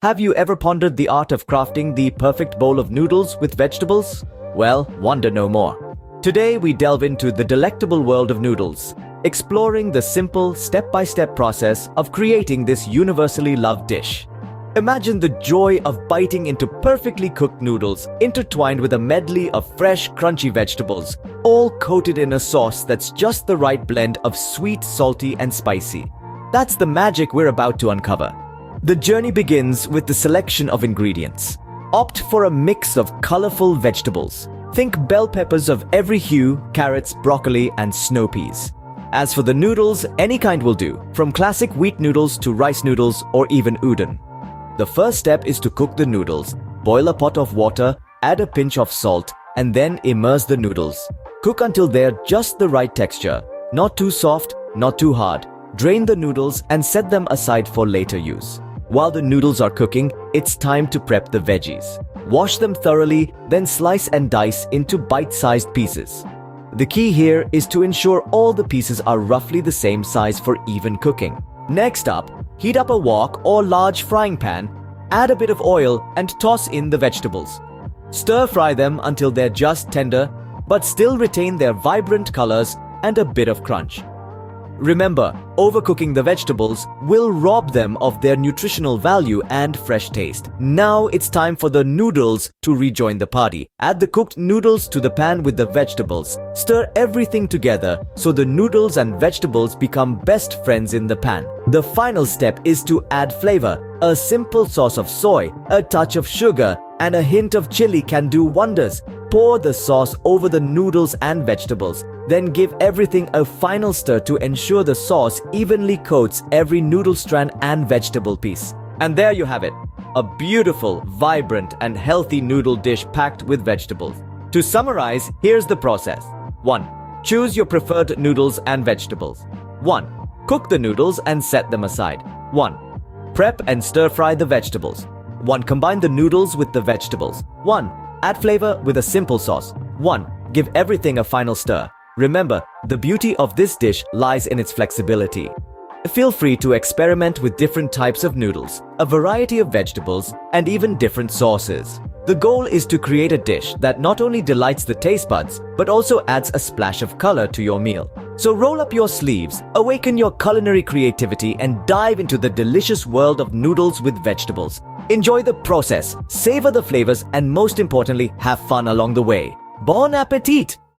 Have you ever pondered the art of crafting the perfect bowl of noodles with vegetables? Well, wonder no more. Today we delve into the delectable world of noodles, exploring the simple step-by-step process of creating this universally loved dish. Imagine the joy of biting into perfectly cooked noodles intertwined with a medley of fresh, crunchy vegetables, all coated in a sauce that's just the right blend of sweet, salty, and spicy. That's the magic we're about to uncover. The journey begins with the selection of ingredients. Opt for a mix of colorful vegetables. Think bell peppers of every hue, carrots, broccoli, and snow peas. As for the noodles, any kind will do, from classic wheat noodles to rice noodles or even udon. The first step is to cook the noodles. Boil a pot of water, add a pinch of salt, and then immerse the noodles. Cook until they're just the right texture, not too soft, not too hard. Drain the noodles and set them aside for later use. While the noodles are cooking, it's time to prep the veggies. Wash them thoroughly, then slice and dice into bite-sized pieces. The key here is to ensure all the pieces are roughly the same size for even cooking. Next up, heat up a wok or large frying pan, add a bit of oil and toss in the vegetables. Stir fry them until they're just tender, but still retain their vibrant colors and a bit of crunch. Remember, overcooking the vegetables will rob them of their nutritional value and fresh taste. Now it's time for the noodles to rejoin the party. Add the cooked noodles to the pan with the vegetables. Stir everything together so the noodles and vegetables become best friends in the pan. The final step is to add flavor. A simple sauce of soy, a touch of sugar, and a hint of chili can do wonders. Pour the sauce over the noodles and vegetables. Then give everything a final stir to ensure the sauce evenly coats every noodle strand and vegetable piece. And there you have it, a beautiful, vibrant, and healthy noodle dish packed with vegetables. To summarize, here's the process. 1. Choose your preferred noodles and vegetables. 1. Cook the noodles and set them aside. 1. Prep and stir fry the vegetables. 1. Combine the noodles with the vegetables. 1. Add flavor with a simple sauce. 1. Give everything a final stir. Remember, the beauty of this dish lies in its flexibility. Feel free to experiment with different types of noodles, a variety of vegetables, and even different sauces. The goal is to create a dish that not only delights the taste buds, but also adds a splash of color to your meal. So roll up your sleeves, awaken your culinary creativity, and dive into the delicious world of noodles with vegetables. Enjoy the process, savor the flavors, and most importantly, have fun along the way. Bon appetit!